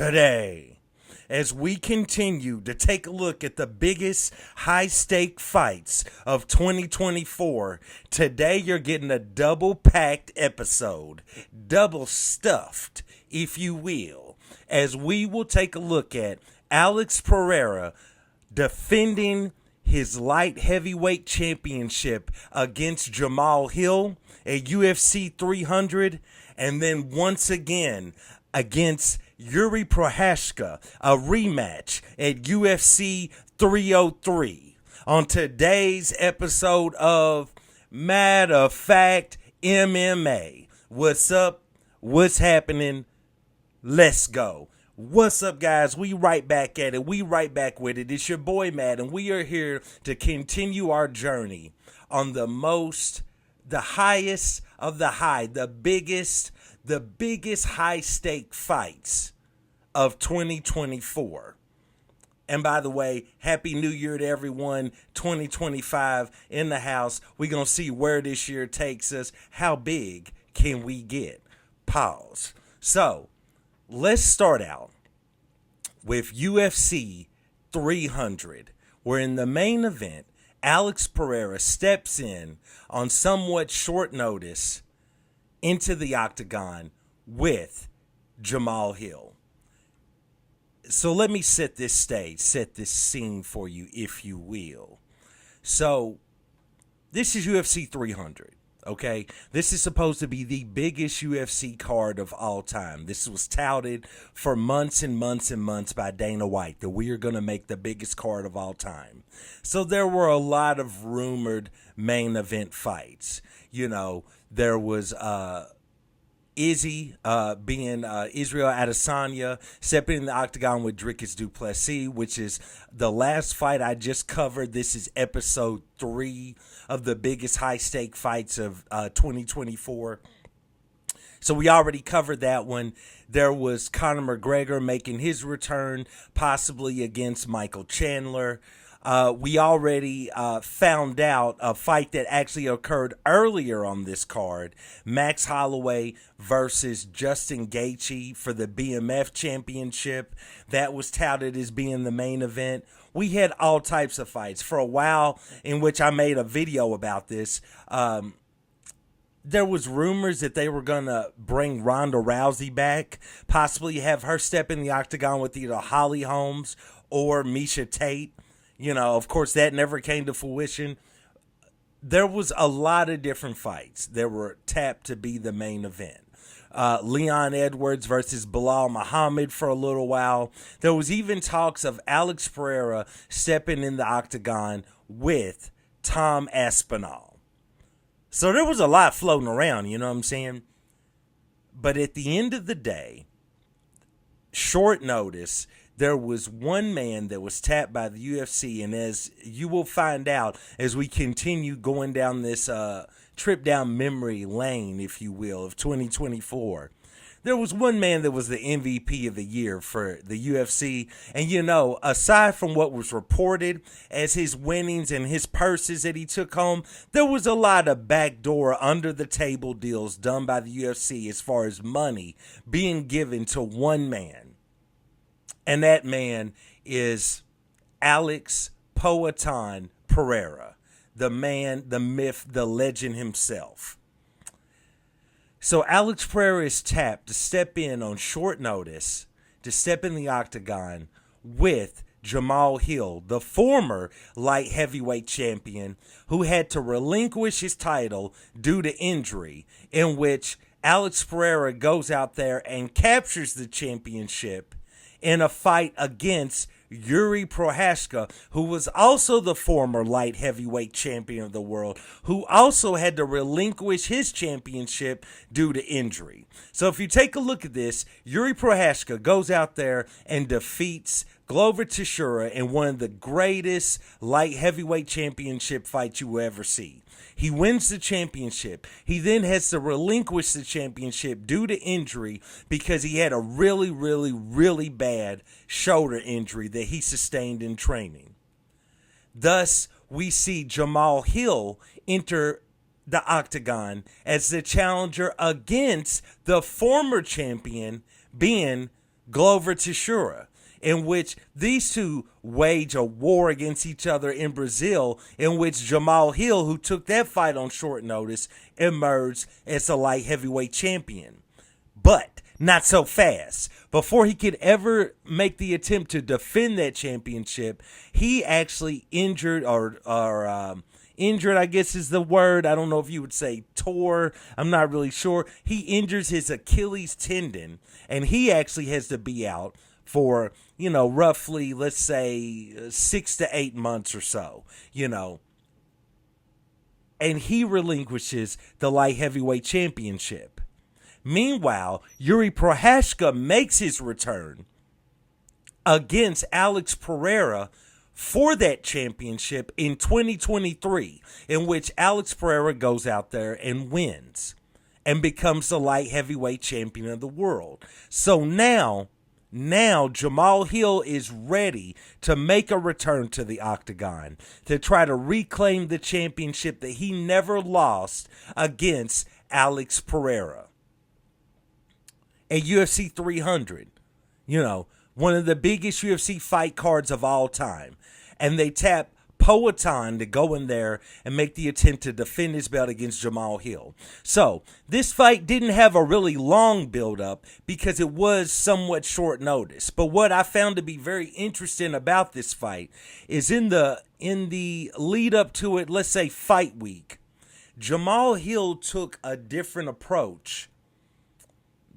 today. As we continue to take a look at the biggest high stake fights of 2024, today you're getting a double packed episode, double stuffed, if you will, as we will take a look at Alex Pereira defending his light heavyweight championship against Jamal Hill at UFC 300, and then once again against Jiri Prochazka, a rematch at UFC 303. On today's episode of Matter of Fact MMA. What's up? What's happening? Let's go. What's up, guys? We right back at it. We right back with it. It's your boy, Matt, and we are here to continue our journey on the highest of the high, the biggest high stake fights of 2024. And by the way, Happy New Year to everyone. 2025 in the house. We're going to see where this year takes us. How big can we get? Pause. So, let's start out with UFC 300, where in the main event, Alex Pereira steps in on somewhat short notice into the octagon with Jamal Hill. So let me set this stage, set this scene for you, if you will. So this is UFC 300, okay? This is supposed to be the biggest UFC card of all time. This was touted for months and months and months by Dana White that we are going to make the biggest card of all time. So there were a lot of rumored main event fights. You know, there was Izzy being Israel Adesanya stepping in the octagon with Dricus du Plessis, which is the last fight I just covered. This is episode 3 of the biggest high stake fights of 2024. So we already covered that one. There was Conor McGregor making his return, possibly against Michael Chandler. We already found out a fight that actually occurred earlier on this card. Max Holloway versus Justin Gaethje for the BMF championship. That was touted as being the main event. We had all types of fights. For a while, in which I made a video about this, there was rumors that they were going to bring Ronda Rousey back, possibly have her step in the octagon with either Holly Holmes or Miesha Tate. You know, of course, that never came to fruition. There was a lot of different fights that were tapped to be the main event. Leon Edwards versus Bilal Muhammad for a little while. There was even talks of Alex Pereira stepping in the octagon with Tom Aspinall. So there was a lot floating around, you know what I'm saying? But at the end of the day, short notice, there was one man that was tapped by the UFC, and as you will find out as we continue going down this trip down memory lane, if you will, of 2024, there was one man that was the MVP of the year for the UFC. And, you know, aside from what was reported as his winnings and his purses that he took home, there was a lot of backdoor, under-the-table deals done by the UFC as far as money being given to one man. And that man is Alex Poatan Pereira, the man, the myth, the legend himself. So Alex Pereira is tapped to step in on short notice, to step in the octagon with Jamal Hill, the former light heavyweight champion who had to relinquish his title due to injury, in which Alex Pereira goes out there and captures the championship in a fight against Jiri Prochazka, who was also the former light heavyweight champion of the world, who also had to relinquish his championship due to injury. So if you take a look at this, Jiri Prochazka goes out there and defeats Glover Teixeira in one of the greatest light heavyweight championship fights you will ever see. He wins the championship. He then has to relinquish the championship due to injury because he had a really bad shoulder injury that he sustained in training. Thus, we see Jamal Hill enter the octagon as the challenger against the former champion being Glover Teixeira, in which these two wage a war against each other in Brazil, in which Jamal Hill, who took that fight on short notice, emerged as the light heavyweight champion. But not so fast. Before he could ever make the attempt to defend that championship, he actually injured injured, I guess is the word. I don't know if you would say tore. I'm not really sure. He injures his Achilles tendon, and he actually has to be out for, roughly, let's say 6 to 8 months or so, and he relinquishes the light heavyweight championship. Meanwhile, Jiri Prochazka makes his return against Alex Pereira for that championship in 2023, in which Alex Pereira goes out there and wins and becomes the light heavyweight champion of the world. So now Jamal Hill is ready to make a return to the octagon to try to reclaim the championship that he never lost against Alex Pereira. At UFC 300, one of the biggest UFC fight cards of all time. And they tap Poatan to go in there and make the attempt to defend his belt against Jamal Hill. So this fight didn't have a really long build-up because it was somewhat short notice. But what I found to be very interesting about this fight is in the lead up to it, let's say fight week, Jamal Hill took a different approach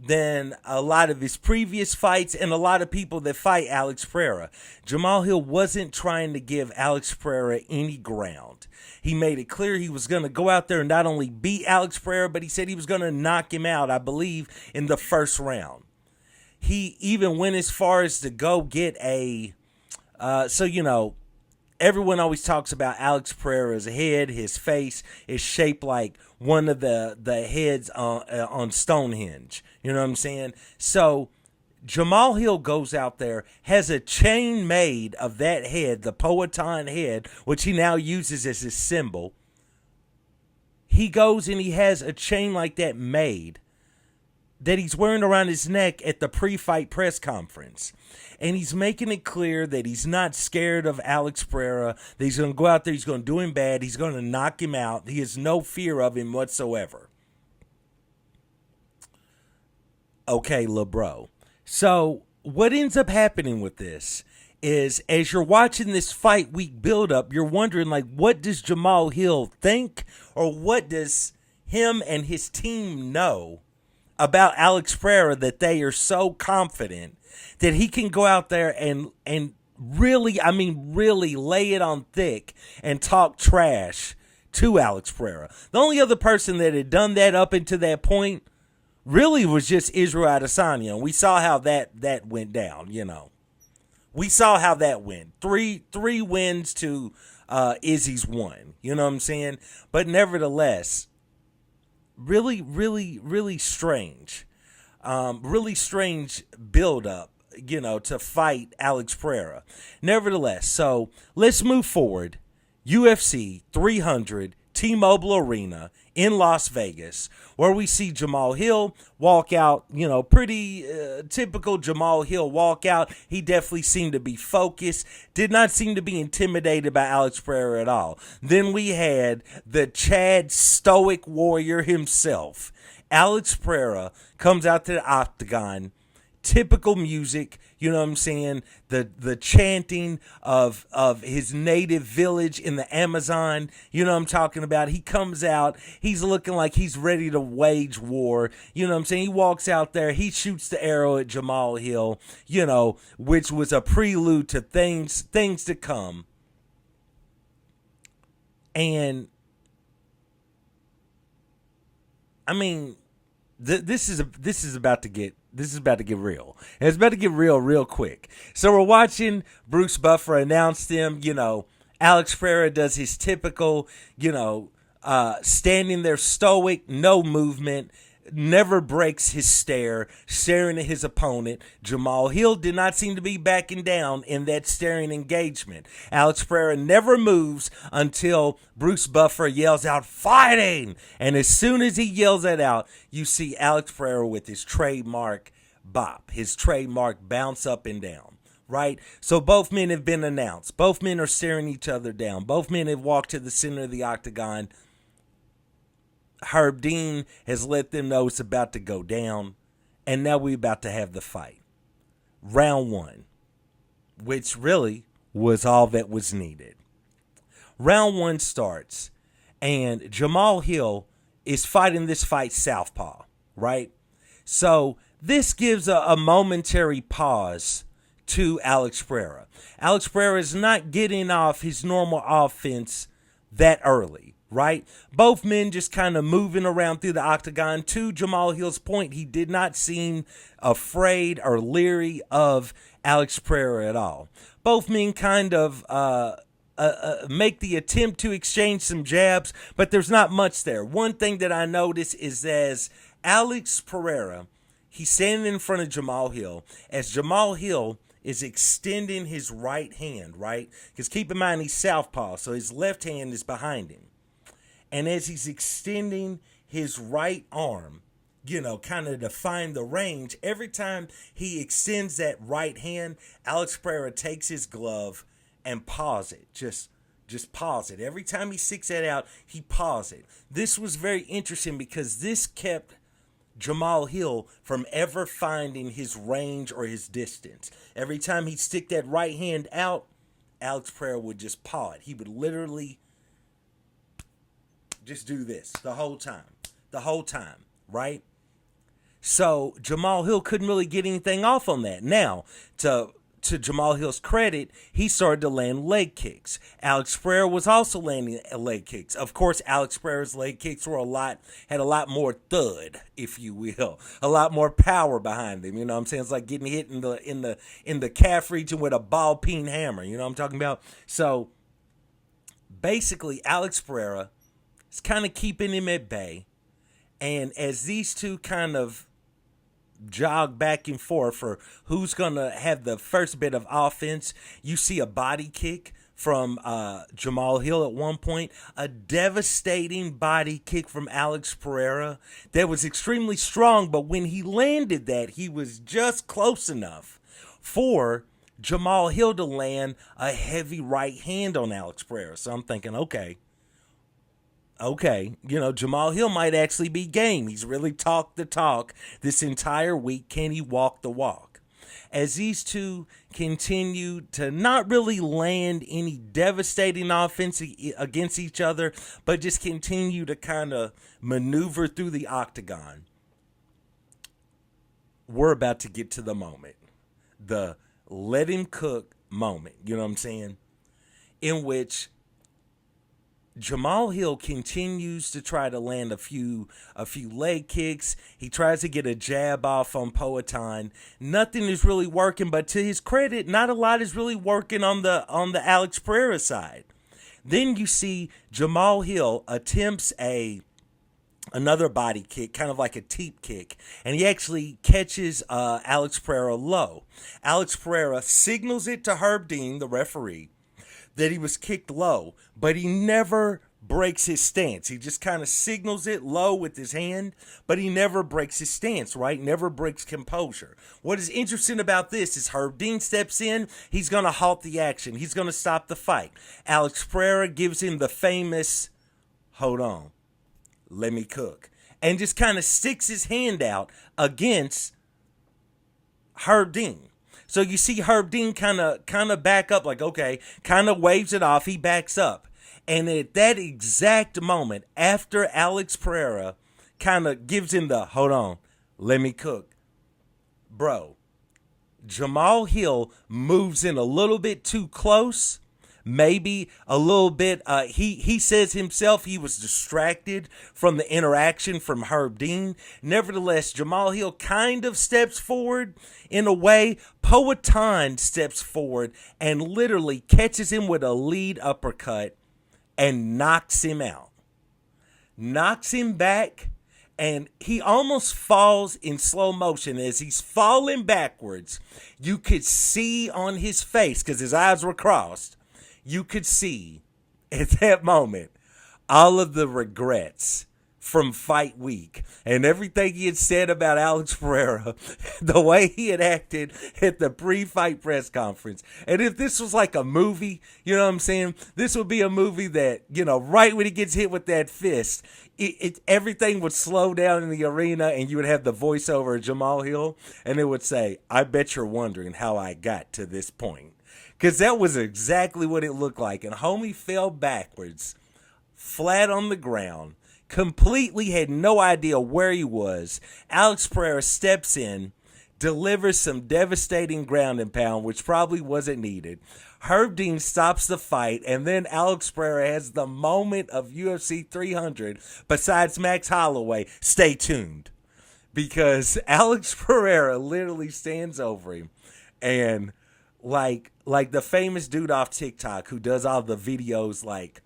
than a lot of his previous fights and a lot of people that fight Alex Pereira. Jamal Hill wasn't trying to give Alex Pereira any ground. He made it clear he was going to go out there and not only beat Alex Pereira, but he said he was going to knock him out, I believe, in the first round. He even went as far as to go get everyone always talks about Alex Pereira's head. His face is shaped like one of the heads on Stonehenge. You know what I'm saying? So Jamal Hill goes out there, has a chain made of that head, the Poatan head, which he now uses as his symbol. He goes and he has a chain like that made that he's wearing around his neck at the pre-fight press conference. And he's making it clear that he's not scared of Alex Pereira, that he's going to go out there, he's going to do him bad, he's going to knock him out. He has no fear of him whatsoever. Okay, LeBro. So what ends up happening with this is, as you're watching this fight week build up, you're wondering, what does Jamal Hill think, or what does him and his team know about Alex Pereira that they are so confident that he can go out there and really lay it on thick and talk trash to Alex Pereira. The only other person that had done that up until that point really was just Israel Adesanya, and we saw how that went down. We saw how that went. Three wins to Izzy's one. You know what I'm saying? But nevertheless, really, really, really strange. Really strange build-up, to fight Alex Pereira. Nevertheless, so let's move forward. UFC 300, T-Mobile Arena in Las Vegas, where we see Jamal Hill walk out, pretty typical Jamal Hill walkout. He definitely seemed to be focused, did not seem to be intimidated by Alex Pereira at all. Then we had the Chad Stoic Warrior himself. Alex Pereira comes out to the octagon, typical music, you know what I'm saying? The chanting of his native village in the Amazon, you know what I'm talking about? He comes out, he's looking like he's ready to wage war, you know what I'm saying? He walks out there, he shoots the arrow at Jamal Hill, which was a prelude to things to come. And I mean, this is about to get real. And it's about to get real quick. So we're watching Bruce Buffer announce them. Alex Pereira does his typical, standing there stoic, no movement, never breaks his stare, staring at his opponent. Jamal Hill did not seem to be backing down in that staring engagement. Alex Pereira never moves until Bruce Buffer yells out, "Fighting!" And as soon as he yells that out, you see Alex Pereira with his trademark bop, his trademark bounce up and down, right? So both men have been announced. Both men are staring each other down. Both men have walked to the center of the octagon. Herb Dean has let them know it's about to go down. And now we're about to have the fight. Round one, which really was all that was needed. Round one starts, and Jamal Hill is fighting this fight southpaw, right? So this gives a momentary pause to Alex Pereira. Alex Pereira is not getting off his normal offense that early, right? Both men just kind of moving around through the octagon. To Jamal Hill's point, he did not seem afraid or leery of Alex Pereira at all. Both men kind of make the attempt to exchange some jabs, but there's not much there. One thing that I notice is as Alex Pereira, he's standing in front of Jamal Hill, as Jamal Hill is extending his right hand, right? Because keep in mind, he's southpaw, so his left hand is behind him. And as he's extending his right arm, kind of to find the range, every time he extends that right hand, Alex Pereira takes his glove and pause it. Just pause it. Every time he sticks that out, he pause it. This was very interesting because this kept Jamal Hill from ever finding his range or his distance. Every time he'd stick that right hand out, Alex Pereira would just paw it. He would literally just do this the whole time, right? So Jamal Hill couldn't really get anything off on that. Now, to Jamal Hill's credit, he started to land leg kicks. Alex Pereira was also landing leg kicks. Of course, Alex Pereira's leg kicks were had a lot more thud, if you will, a lot more power behind them. You know what I'm saying? It's like getting hit in the calf region with a ball peen hammer. You know what I'm talking about? So basically, Alex Pereira is kind of keeping him at bay, and as these two kind of jog back and forth for who's going to have the first bit of offense, you see a body kick from Jamal Hill at one point, a devastating body kick from Alex Pereira that was extremely strong, but when he landed that, he was just close enough for Jamal Hill to land a heavy right hand on Alex Pereira. So I'm thinking, okay, Jamal Hill might actually be game. He's really talked the talk this entire week. Can he walk the walk? As these two continue to not really land any devastating offense against each other, but just continue to kind of maneuver through the octagon, we're about to get to the moment. The let him cook moment, you know what I'm saying? In which Jamal Hill continues to try to land a few leg kicks. He tries to get a jab off on Poatan. Nothing is really working, but to his credit, not a lot is really working on the Alex Pereira side. Then you see Jamal Hill attempts another body kick, kind of like a teep kick, and he actually catches Alex Pereira low. Alex Pereira signals it to Herb Dean, the referee, that he was kicked low, but he never breaks his stance. He just kind of signals it low with his hand, but he never breaks his stance, right? Never breaks composure. What is interesting about this is Herb Dean steps in. He's going to halt the action. He's going to stop the fight. Alex Pereira gives him the famous, hold on, let me cook, and just kind of sticks his hand out against Herb Dean. So you see Herb Dean kind of back up, like, okay, kind of waves it off. He backs up. And at that exact moment, after Alex Pereira kind of gives him the, hold on, let me cook, bro, Jamal Hill moves in a little bit too close. Maybe a little bit, he says himself he was distracted from the interaction from Herb Dean. Nevertheless, Jamal Hill kind of steps forward in a way. Poatan steps forward and literally catches him with a lead uppercut and knocks him out. Knocks him back, and he almost falls in slow motion. As he's falling backwards, you could see on his face, because his eyes were crossed, you could see at that moment all of the regrets from fight week and everything he had said about Alex Pereira, the way he had acted at the pre-fight press conference. And if this was like a movie, you know what I'm saying? This would be a movie that, you know, right when he gets hit with that fist, everything would slow down in the arena and you would have the voiceover of Jamal Hill and it would say, "I bet you're wondering how I got to this point." Because that was exactly what it looked like. And homie fell backwards, flat on the ground, completely had no idea where he was. Alex Pereira steps in, delivers some devastating ground and pound, which probably wasn't needed. Herb Dean stops the fight, and then Alex Pereira has the moment of UFC 300 besides Max Holloway. Stay tuned. Because Alex Pereira literally stands over him and like the famous dude off TikTok who does all the videos like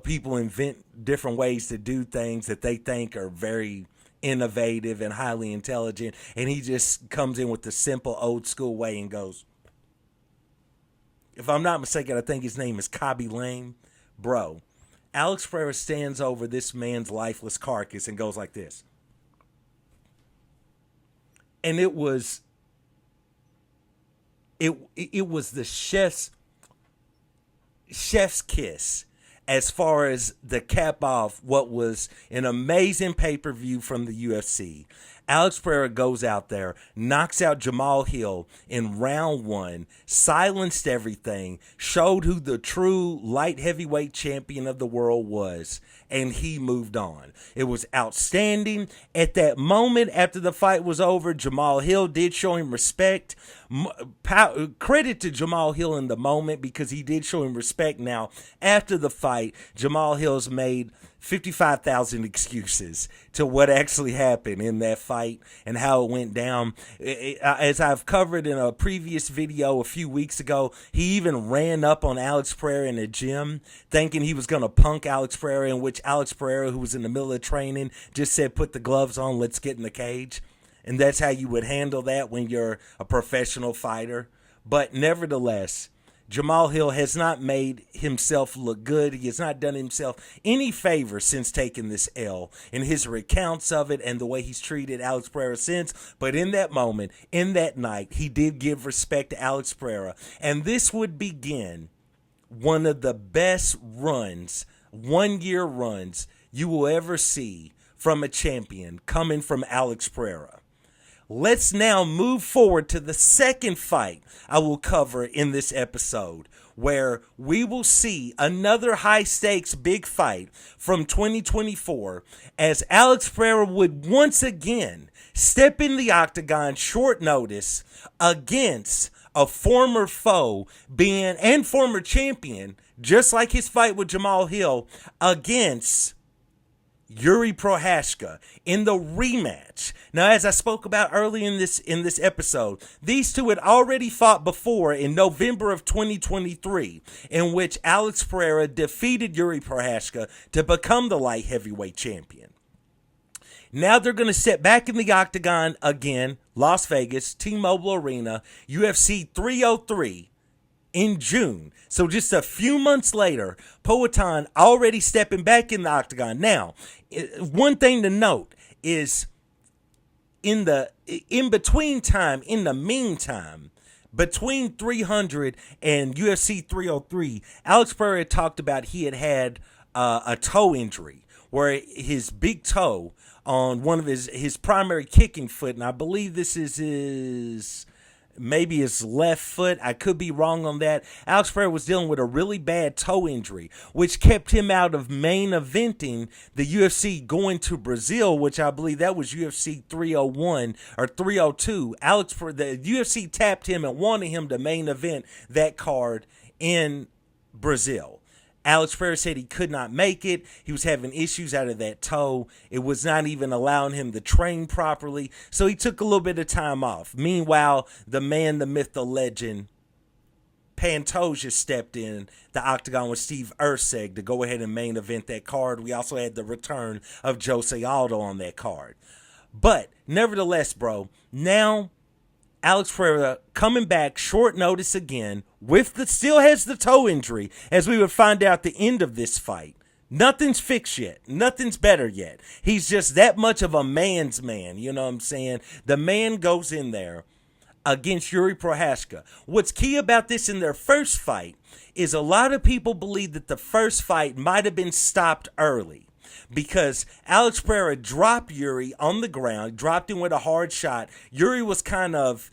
people invent different ways to do things that they think are very innovative and highly intelligent, and he just comes in with the simple old school way and goes, if I'm not mistaken, I think his name is Kobby Lame. Bro, Alex Pereira stands over this man's lifeless carcass and goes like this. And it was the chef's kiss as far as the cap off what was an amazing pay-per-view from the UFC. Alex Pereira goes out there, knocks out Jamal Hill in round one, silenced everything, showed who the true light heavyweight champion of the world was, and he moved on. It was outstanding. At that moment, after the fight was over, Jamal Hill did show him respect. Credit to Jamal Hill in the moment because he did show him respect. Now, after the fight, Jamal Hill's made 55,000 excuses to what actually happened in that fight and how it went down. As I've covered in a previous video a few weeks ago, he even ran up on Alex Pereira in the gym thinking he was going to punk Alex Pereira, in which Alex Pereira, who was in the middle of training, just said, "Put the gloves on, let's get in the cage." And that's how you would handle that when you're a professional fighter. But nevertheless, Jamal Hill has not made himself look good. He has not done himself any favor since taking this L in his recounts of it and the way he's treated Alex Pereira since. But in that moment, in that night, he did give respect to Alex Pereira. And this would begin one of the best runs, 1-year runs, you will ever see from a champion coming from Alex Pereira. Let's now move forward to the second fight I will cover in this episode, where we will see another high-stakes big fight from 2024 as Alex Pereira would once again step in the octagon short notice against a former foe and former champion, just like his fight with Jamal Hill, against Jiri Prochazka in the rematch. Now, as I spoke about early in this episode, these two had already fought before in November of 2023, in which Alex Pereira defeated Jiri Prochazka to become the light heavyweight champion. Now they're going to step back in the octagon again, Las Vegas, T-Mobile Arena, UFC 303. In June. So just a few months later, Poatan already stepping back in the octagon. Now, one thing to note is in the meantime, between 300 and UFC 303, Alex Pereira talked about he had a toe injury where his big toe on one of his primary kicking foot, and I believe this is maybe his left foot. I could be wrong on that. Alex Pereira was dealing with a really bad toe injury, which kept him out of main eventing the UFC going to Brazil, which I believe that was UFC 301 or 302. The UFC tapped him and wanted him to main event that card in Brazil. Alex Pereira said he could not make it. He was having issues out of that toe. It was not even allowing him to train properly. So he took a little bit of time off. Meanwhile, the man, the myth, the legend, Pantoja stepped in the octagon with Steve Erceg to go ahead and main event that card. We also had the return of Jose Aldo on that card. But nevertheless, bro, now Alex Pereira coming back short notice again still has the toe injury, as we would find out at the end of this fight. Nothing's fixed yet. Nothing's better yet. He's just that much of a man's man. You know what I'm saying? The man goes in there against Jiri Prochazka. What's key about this in their first fight is a lot of people believe that the first fight might have been stopped early because Alex Pereira dropped Jiri on the ground, dropped him with a hard shot. Jiri was kind of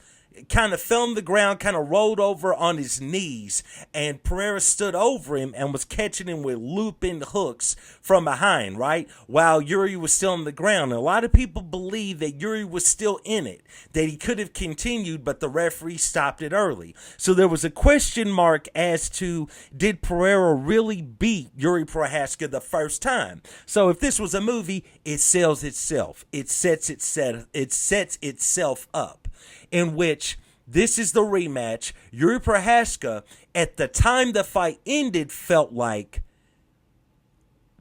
fell on the ground, kind of rolled over on his knees, and Pereira stood over him and was catching him with looping hooks from behind, right? While Jiri was still on the ground. And a lot of people believe that Jiri was still in it, that he could have continued, but the referee stopped it early. So there was a question mark as to, did Pereira really beat Jiri Prochazka the first time? So if this was a movie, it sells itself. It sets itself up. In which this is the rematch. Jiri Prochazka, at the time the fight ended, felt like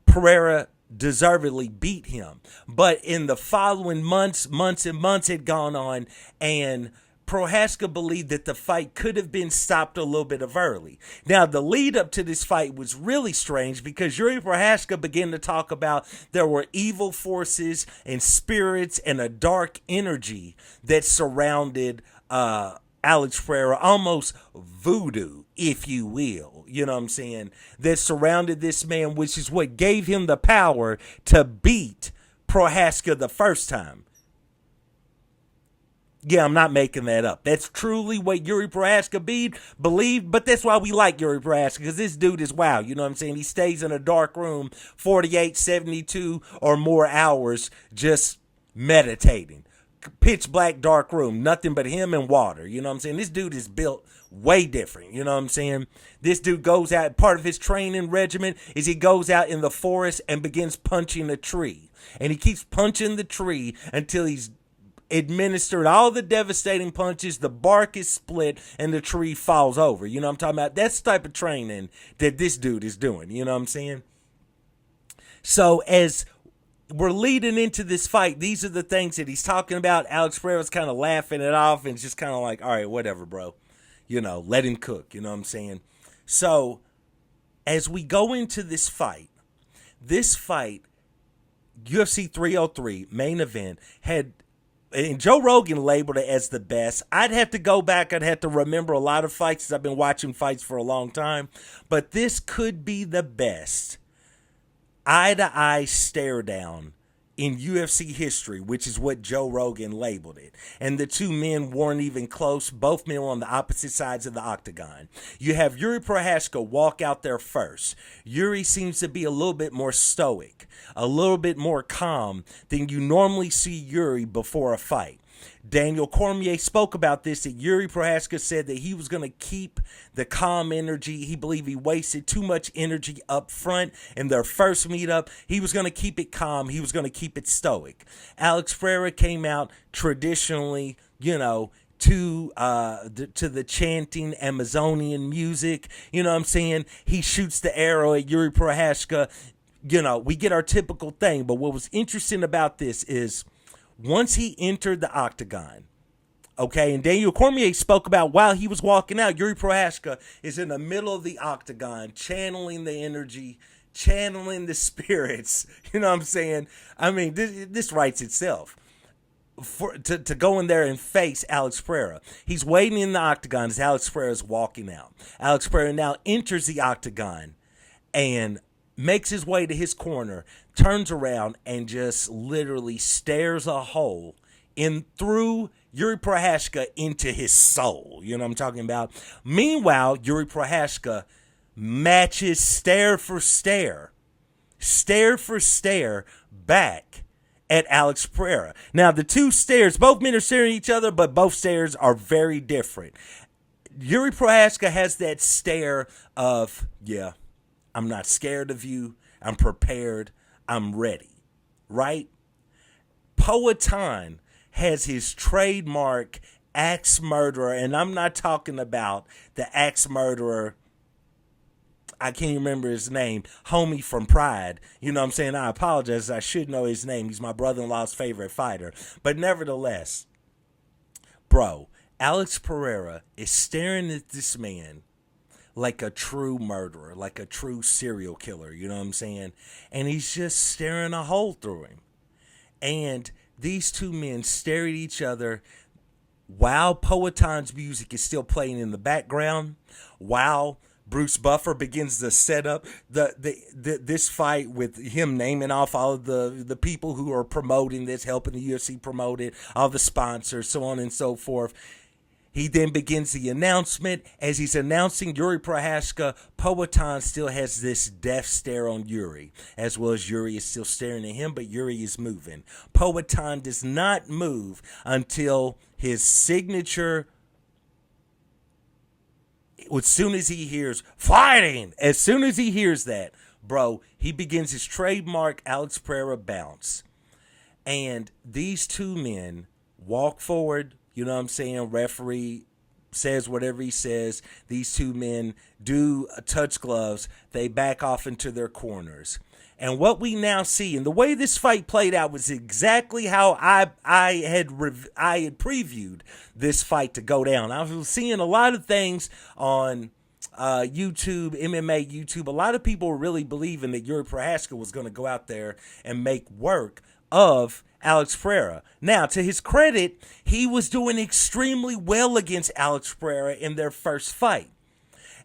Pereira deservedly beat him. But in the following months had gone on, and Prochazka believed that the fight could have been stopped a little bit of early. Now, the lead up to this fight was really strange because Jiri Prochazka began to talk about there were evil forces and spirits and a dark energy that surrounded Alex Pereira, almost voodoo, if you will, you know what I'm saying, that surrounded this man, which is what gave him the power to beat Prochazka the first time. Yeah, I'm not making that up. That's truly what Jiri Prochazka believed, but that's why we like Jiri Prochazka, because this dude is wow, you know what I'm saying? He stays in a dark room 48, 72 or more hours just meditating. Pitch black, dark room, nothing but him and water, you know what I'm saying? This dude is built way different, you know what I'm saying? This dude goes out, part of his training regimen is he goes out in the forest and begins punching a tree. And he keeps punching the tree until he's administered all the devastating punches, the bark is split, and the tree falls over. You know what I'm talking about? That's the type of training that this dude is doing. You know what I'm saying? So as we're leading into this fight, these are the things that he's talking about. Alex Pereira's kind of laughing it off and just kind of like, all right, whatever, bro. You know, let him cook. You know what I'm saying? So as we go into this fight, UFC 303 main event had, and Joe Rogan labeled it as the best. I'd have to go back. I'd have to remember a lot of fights because I've been watching fights for a long time. But this could be the best eye-to-eye stare-down in UFC history, which is what Joe Rogan labeled it. And the two men weren't even close. Both men were on the opposite sides of the octagon. You have Jiri Prochazka walk out there first. Jiri seems to be a little bit more stoic, a little bit more calm than you normally see Jiri before a fight. Daniel Cormier spoke about this, that Jiri Prochazka said that he was going to keep the calm energy. He believed he wasted too much energy up front in their first meetup. He was going to keep it calm. He was going to keep it stoic. Alex Pereira came out traditionally, you know, to the chanting Amazonian music. You know what I'm saying? He shoots the arrow at Jiri Prochazka. You know, we get our typical thing. But what was interesting about this is, once he entered the octagon, okay, and Daniel Cormier spoke about while he was walking out, Jiri Prochazka is in the middle of the octagon, channeling the energy, channeling the spirits. You know what I'm saying? I mean, this writes itself. To go in there and face Alex Pereira. He's waiting in the octagon as Alex Pereira is walking out. Alex Pereira now enters the octagon and makes his way to his corner, turns around, and just literally stares a hole in through Jiri Prochazka into his soul. You know what I'm talking about? Meanwhile, Jiri Prochazka matches stare for stare back at Alex Pereira. Now, the two stares, both men are staring at each other, but both stares are very different. Jiri Prochazka has that stare of, yeah, I'm not scared of you. I'm prepared. I'm ready. Right? Poatan has his trademark axe murderer, and I'm not talking about the axe murderer, I can't remember his name, homie from Pride. You know what I'm saying? I apologize. I should know his name. He's my brother-in-law's favorite fighter. But nevertheless, bro, Alex Pereira is staring at this man like a true murderer, like a true serial killer, you know what I'm saying? And he's just staring a hole through him. And these two men stare at each other while Poetan's music is still playing in the background, while Bruce Buffer begins to set up this fight with him naming off all of the people who are promoting this, helping the UFC promote it, all the sponsors, so on and so forth. He then begins the announcement. As he's announcing Jiri Prochazka, Poetan still has this death stare on Jiri, as well as Jiri is still staring at him, but Jiri is moving. Poetan does not move until his signature, as soon as he hears fighting, as soon as he hears that, bro, he begins his trademark Alex Pereira bounce. And these two men walk forward. You know what I'm saying? Referee says whatever he says. These two men do touch gloves. They back off into their corners. And what we now see, and the way this fight played out, was exactly how I had previewed this fight to go down. I was seeing a lot of things on YouTube, MMA YouTube. A lot of people were really believing that Jiri Prochazka was going to go out there and make work of Alex Pereira. Now, to his credit, he was doing extremely well against Alex Pereira in their first fight.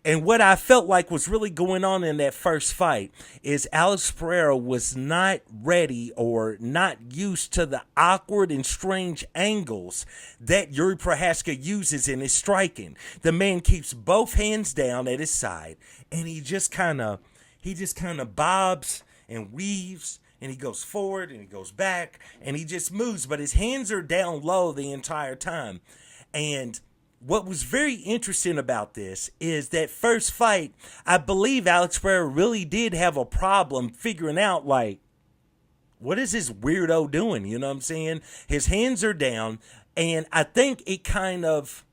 And what I felt like was really going on in that first fight is Alex Pereira was not ready or not used to the awkward and strange angles that Jiri Prochazka uses in his striking. The man keeps both hands down at his side, and he just kind of bobs and weaves. And he goes forward and he goes back and he just moves, but his hands are down low the entire time. And what was very interesting about this is that first fight, I believe Alex Pereira really did have a problem figuring out, like, what is this weirdo doing? You know what I'm saying? His hands are down, and I think it kind of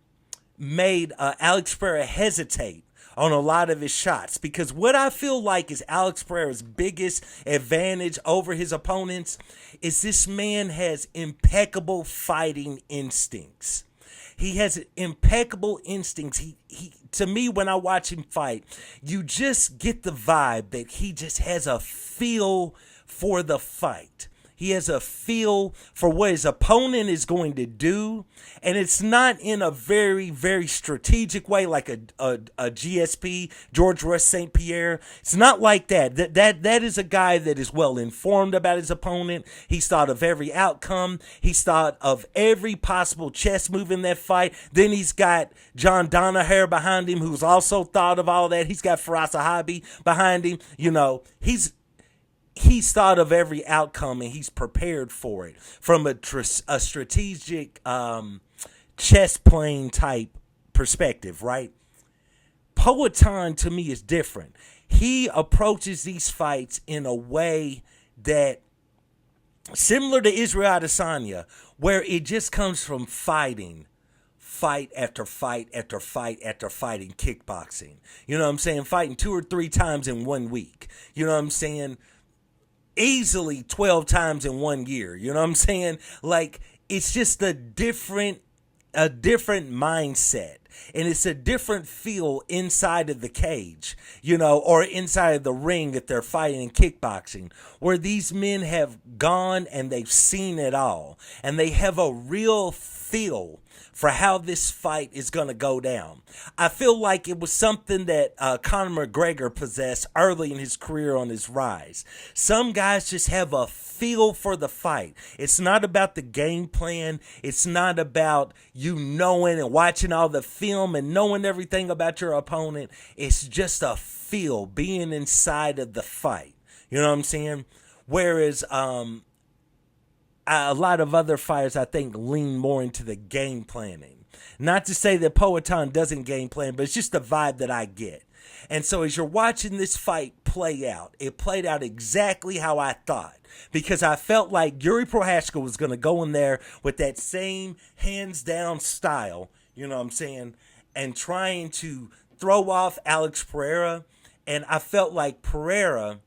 made Alex Pereira hesitate on a lot of his shots, because what I feel like is Alex Pereira's biggest advantage over his opponents is this man has impeccable fighting instincts. He has impeccable instincts. He to me, when I watch him fight, you just get the vibe that he just has a feel for the fight. He has a feel for what his opponent is going to do. And it's not in a very, very strategic way like a GSP, George Russ St. Pierre. It's not like that. That is a guy that is well informed about his opponent. He's thought of every outcome. He's thought of every possible chess move in that fight. Then he's got John Danaher behind him, who's also thought of all that. He's got Firas Zahabi behind him. You know, he's thought of every outcome and he's prepared for it from a strategic chess playing type perspective, right? Poetan to me is different. He approaches these fights in a way that similar to Israel Adesanya, where it just comes from fighting. Fight after fight after fight after fight in kickboxing. You know what I'm saying? Fighting 2 or 3 times in 1 week. You know what I'm saying? Easily 12 times in 1 year. You know what I'm saying? Like, it's just a different mindset. And it's a different feel inside of the cage, you know, or inside of the ring that they're fighting in kickboxing, where these men have gone and they've seen it all. And they have a real feel for how this fight is going to go down. I feel like it was something that Conor McGregor possessed early in his career on his rise. Some guys just have a feel for the fight. It's not about the game plan. It's not about you knowing and watching all the film and knowing everything about your opponent. It's just a feel, being inside of the fight. You know what I'm saying? Whereas a lot of other fighters, I think, lean more into the game planning. Not to say that Poetan doesn't game plan, but it's just the vibe that I get. And so as you're watching this fight play out, it played out exactly how I thought. Because I felt like Jiri Prochazka was going to go in there with that same hands-down style, you know what I'm saying, and trying to throw off Alex Pereira. And I felt like Pereira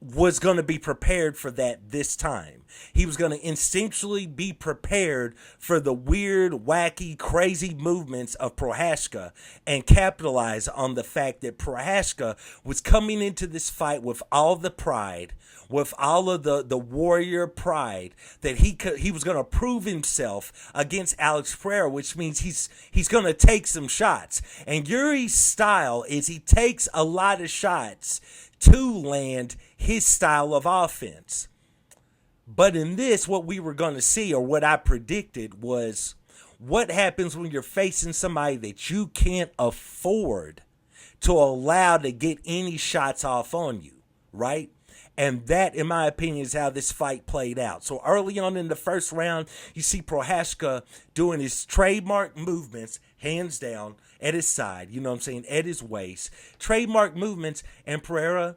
was going to be prepared for that this time. He was going to instinctually be prepared for the weird, wacky, crazy movements of Prochazka and capitalize on the fact that Prochazka was coming into this fight with all the pride, with all of the warrior pride that he was going to prove himself against Alex Pereira, which means he's going to take some shots. And Jiri's style is he takes a lot of shots to land his style of offense. But in this, what we were going to see, or what I predicted, was what happens when you're facing somebody that you can't afford to allow to get any shots off on you, right? And that, in my opinion, is how this fight played out. So early on in the first round, you see Prochazka doing his trademark movements, hands down, at his side, you know what I'm saying, at his waist. Trademark movements, and Pereira,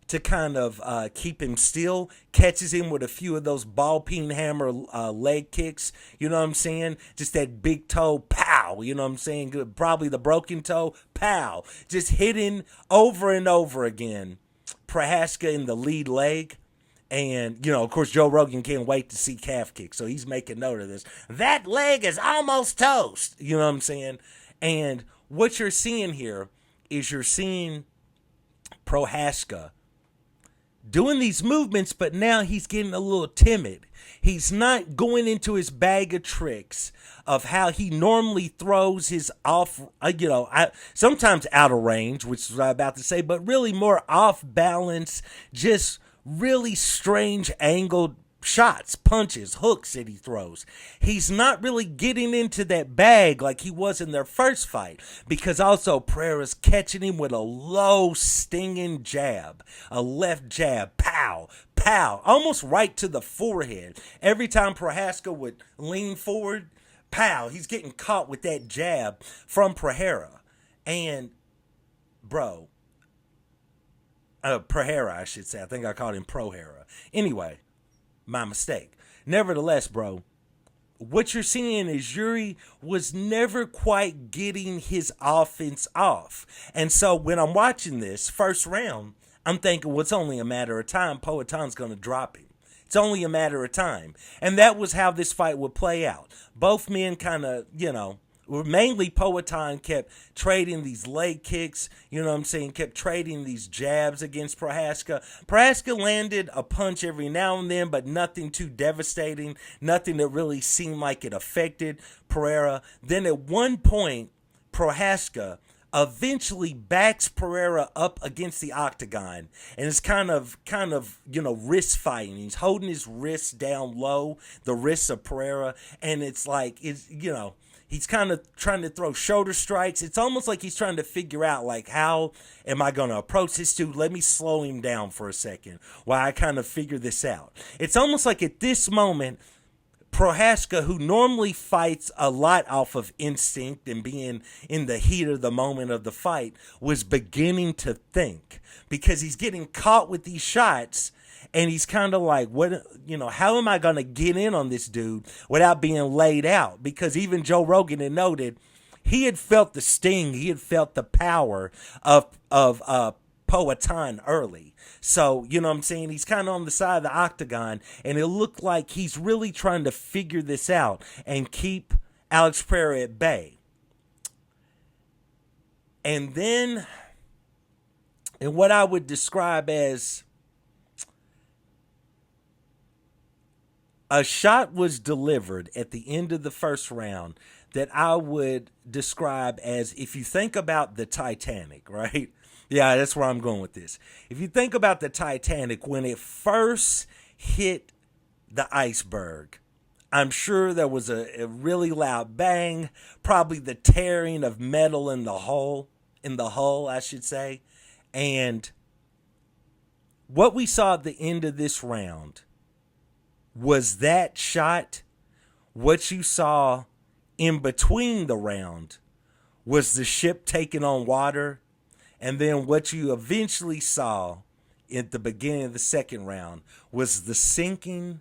to kind of keep him still, catches him with a few of those ball peen hammer leg kicks, you know what I'm saying? Just that big toe, pow, you know what I'm saying? Probably the broken toe, pow. Just hitting over and over again Prochazka in the lead leg. And, you know, of course, Joe Rogan can't wait to see calf kicks, so he's making note of this. That leg is almost toast, you know what I'm saying? And what you're seeing here is you're seeing Prochazka doing these movements, but now he's getting a little timid. He's not going into his bag of tricks of how he normally throws his off, sometimes out of range, which is what I'm about to say, but really more off balance, just really strange angled shots, punches, hooks that he throws. He's not really getting into that bag like he was in their first fight, because also Pereira's catching him with a low stinging jab, a left jab, pow, pow, almost right to the forehead. Every time Prochazka would lean forward, pow, he's getting caught with that jab from Pereira. And, bro, Pereira, I should say. I think I called him Prochazka. Anyway, my mistake. Nevertheless, bro, what you're seeing is Jiri was never quite getting his offense off. And so when I'm watching this first round, I'm thinking, well, it's only a matter of time. Poatan's going to drop him. It's only a matter of time. And that was how this fight would play out. Both men kind of, mainly Poatan kept trading these leg kicks, you know what I'm saying, kept trading these jabs against Prochazka. Prochazka landed a punch every now and then, but nothing too devastating, nothing that really seemed like it affected Pereira. Then at one point, Prochazka eventually backs Pereira up against the octagon, and it's kind of wrist fighting. He's holding his wrists down low, the wrists of Pereira, and it's like he's kind of trying to throw shoulder strikes. It's almost like he's trying to figure out, like, how am I going to approach this dude? Let me slow him down for a second while I kind of figure this out. It's almost like at this moment, Prochazka, who normally fights a lot off of instinct and being in the heat of the moment of the fight, was beginning to think, because he's getting caught with these shots. And he's kind of like, how am I going to get in on this dude without being laid out? Because even Joe Rogan had noted he had felt the sting. He had felt the power of Poatan early. So, you know what I'm saying? He's kind of on the side of the octagon, and it looked like he's really trying to figure this out and keep Alex Pereira at bay. And then, in what I would describe as a shot was delivered at the end of the first round that I would describe as, if you think about the Titanic, right? Yeah, that's where I'm going with this. If you think about the Titanic, when it first hit the iceberg, I'm sure there was a really loud bang, probably the tearing of metal in the hull, I should say. And what we saw at the end of this round was that shot. What you saw in between the round was the ship taking on water. And then what you eventually saw at the beginning of the second round was the sinking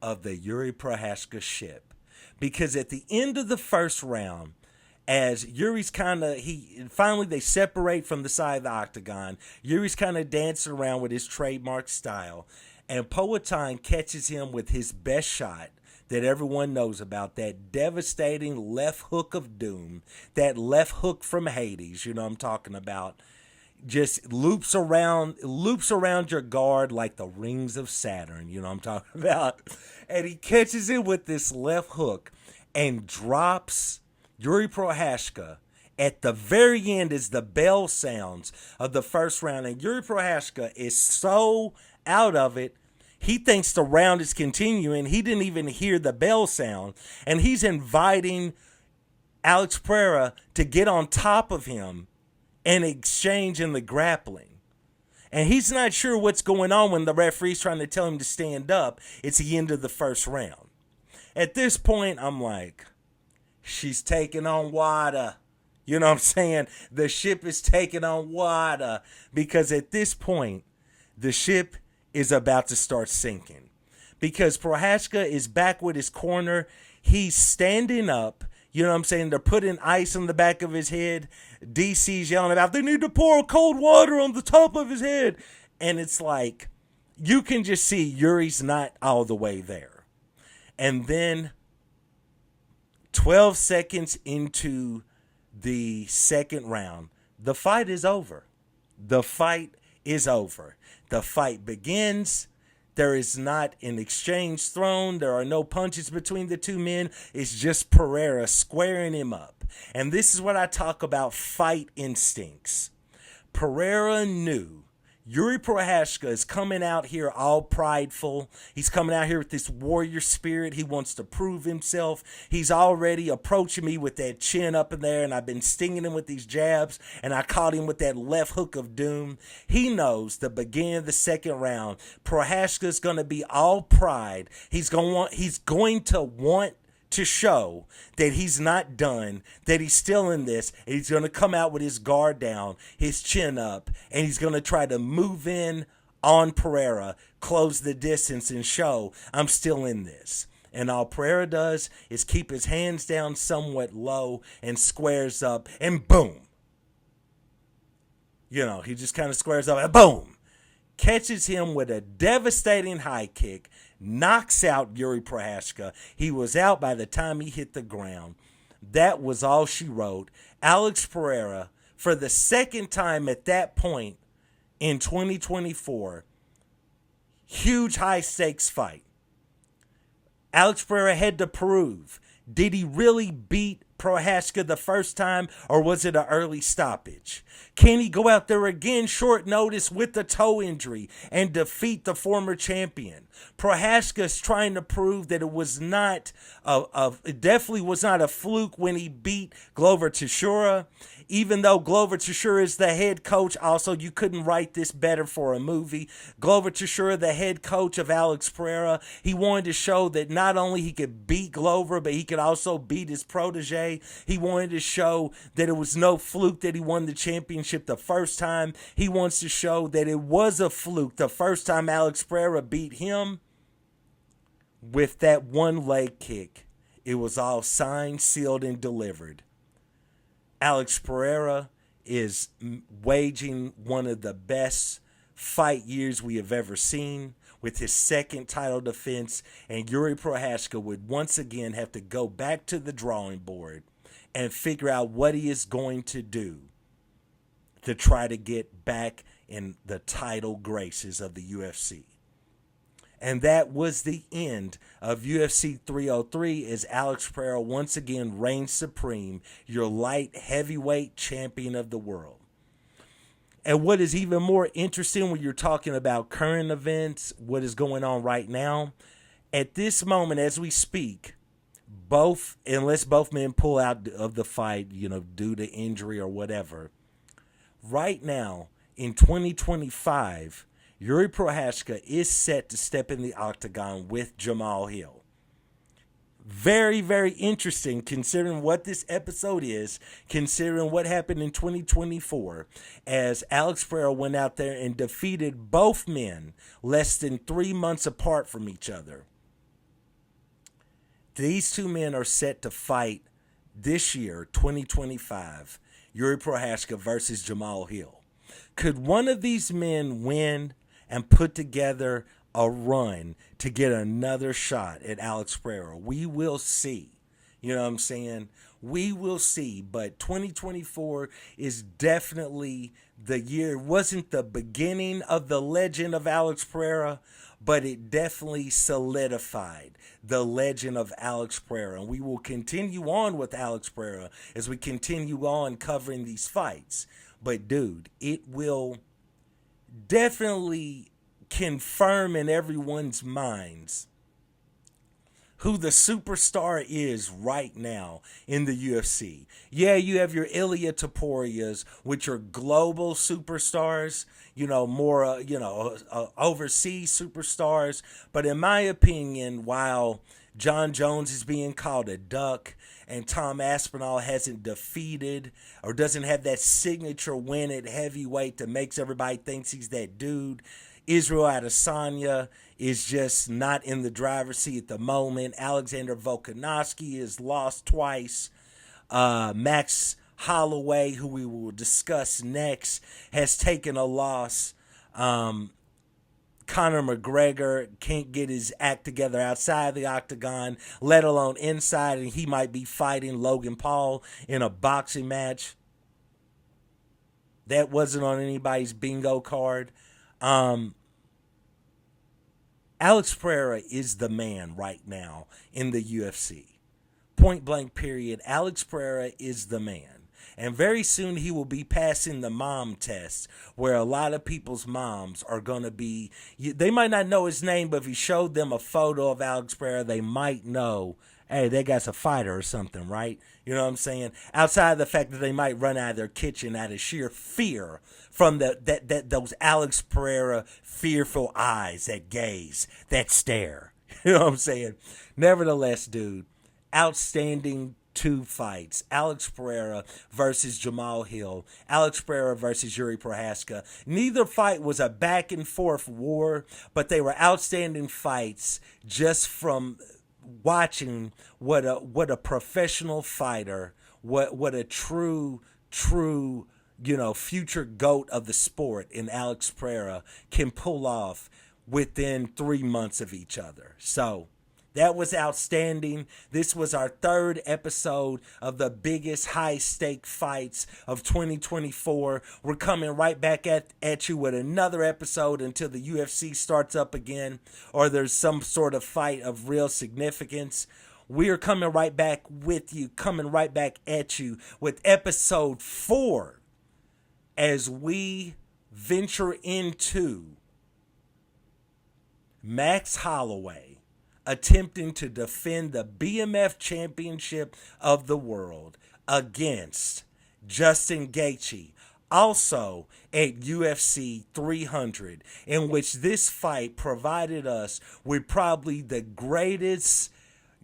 of the Jiri Prochazka ship. Because at the end of the first round, as Yuri's finally they separate from the side of the octagon. Yuri's kind of dancing around with his trademark style, and Poatan catches him with his best shot that everyone knows about, that devastating left hook of doom, that left hook from Hades, you know what I'm talking about. Just loops around your guard like the rings of Saturn, you know what I'm talking about. And he catches it with this left hook and drops Jiri Prochazka at the very end as the bell sounds of the first round. And Jiri Prochazka is so out of it, he thinks the round is continuing. He didn't even hear the bell sound. And he's inviting Alex Pereira to get on top of him and exchange in the grappling. And he's not sure what's going on when the referee's trying to tell him to stand up. It's the end of the first round. At this point, I'm like, she's taking on water. You know what I'm saying? The ship is taking on water. Because at this point, the ship is about to start sinking. Because Prochazka is back with his corner. He's standing up. You know what I'm saying? They're putting ice on the back of his head. DC's yelling about, they need to pour cold water on the top of his head. And it's like, you can just see Yuri's not all the way there. And then 12 seconds into the second round, the fight is over. The fight is over. The fight begins. There is not an exchange thrown. There are no punches between the two men. It's just Pereira squaring him up. And this is what I talk about, fight instincts. Pereira knew Jiri Prochazka is coming out here all prideful. He's coming out here with this warrior spirit. He wants to prove himself. He's already approaching me with that chin up in there, and I've been stinging him with these jabs, and I caught him with that left hook of doom. He knows the beginning of the second round, Prochazka is going to be all pride. He's going to want to show that he's not done, that he's still in this, and he's going to come out with his guard down, his chin up, and he's going to try to move in on Pereira, close the distance, and show I'm still in this. And all Pereira does is keep his hands down somewhat low and squares up, and boom. You know, he just kind of squares up, and boom. Catches him with a devastating high kick, knocks out Jiri Prochazka. He was out by the time he hit the ground. That was all she wrote. Alex Pereira, for the second time at that point in 2024, huge high-stakes fight. Alex Pereira had to prove, did he really beat Prochazka the first time, or was it an early stoppage? Can he go out there again short notice with the toe injury and defeat the former champion? Prochazka is trying to prove that it was not it definitely was not a fluke when he beat Glover Teixeira. Even though Glover Teixeira is the head coach, also you couldn't write this better for a movie. Glover Teixeira, the head coach of Alex Pereira, he wanted to show that not only he could beat Glover, but he could also beat his protege. He wanted to show that it was no fluke that he won the championship the first time. He wants to show that it was a fluke the first time Alex Pereira beat him. With that one leg kick, it was all signed, sealed, and delivered. Alex Pereira is waging one of the best fight years we have ever seen with his second title defense, and Jiri Prochazka would once again have to go back to the drawing board and figure out what he is going to do to try to get back in the title graces of the UFC. And that was the end of UFC 303 as Alex Pereira once again reigns supreme, your light heavyweight champion of the world. And what is even more interesting when you're talking about current events, what is going on right now, at this moment as we speak, unless both men pull out of the fight, due to injury or whatever, right now in 2025, Jiri Prochazka is set to step in the octagon with Jamal Hill. Very, very interesting considering what this episode is, considering what happened in 2024 as Alex Pereira went out there and defeated both men less than 3 months apart from each other. These two men are set to fight this year, 2025, Jiri Prochazka versus Jamal Hill. Could one of these men win and put together a run to get another shot at Alex Pereira? We will see. You know what I'm saying? We will see. But 2024 is definitely the year. It wasn't the beginning of the legend of Alex Pereira, but it definitely solidified the legend of Alex Pereira. And we will continue on with Alex Pereira as we continue on covering these fights. But, dude, it will definitely confirm in everyone's minds who the superstar is right now in the UFC. Yeah, you have your Ilia Toporias, which are global superstars, more, overseas superstars. But in my opinion, while John Jones is being called a duck and Tom Aspinall hasn't defeated or doesn't have that signature win at heavyweight that makes everybody think he's that dude, Israel Adesanya is just not in the driver's seat at the moment. Alexander Volkanovski is lost twice. Max Holloway, who we will discuss next, has taken a loss. Conor McGregor can't get his act together outside the octagon, let alone inside, and he might be fighting Logan Paul in a boxing match. That wasn't on anybody's bingo card. Alex Pereira is the man right now in the UFC. Point blank period. Alex Pereira is the man. And very soon he will be passing the mom test, where a lot of people's moms are going to be, they might not know his name, but if you showed them a photo of Alex Pereira, they might know, hey, that guy's a fighter or something, right? You know what I'm saying? Outside of the fact that they might run out of their kitchen out of sheer fear from those Alex Pereira fearful eyes, that gaze, that stare. You know what I'm saying? Nevertheless, dude, outstanding 2 fights. Alex Pereira versus Jamal Hill. Alex Pereira versus Jiri Prochazka. Neither fight was a back and forth war, but they were outstanding fights just from watching what a professional fighter, what a true future GOAT of the sport in Alex Pereira can pull off within 3 months of each other. So that was outstanding. This was our 3rd episode of the biggest high-stake fights of 2024. We're coming right back at you with another episode until the UFC starts up again or there's some sort of fight of real significance. We are coming right back with you, coming right back at you with episode 4 as we venture into Max Holloway attempting to defend the BMF championship of the world against Justin Gaethje, also at UFC 300, in which this fight provided us with probably the greatest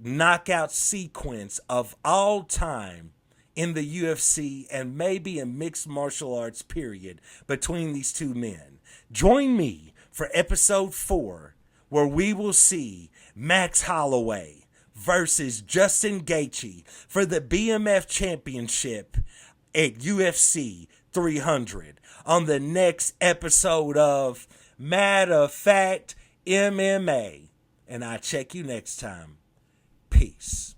knockout sequence of all time in the UFC and maybe in mixed martial arts, period, between these two men. Join me for episode 4, where we will see Max Holloway versus Justin Gaethje for the BMF championship at UFC 300 on the next episode of Matter of Fact MMA. And I'll check you next time. Peace.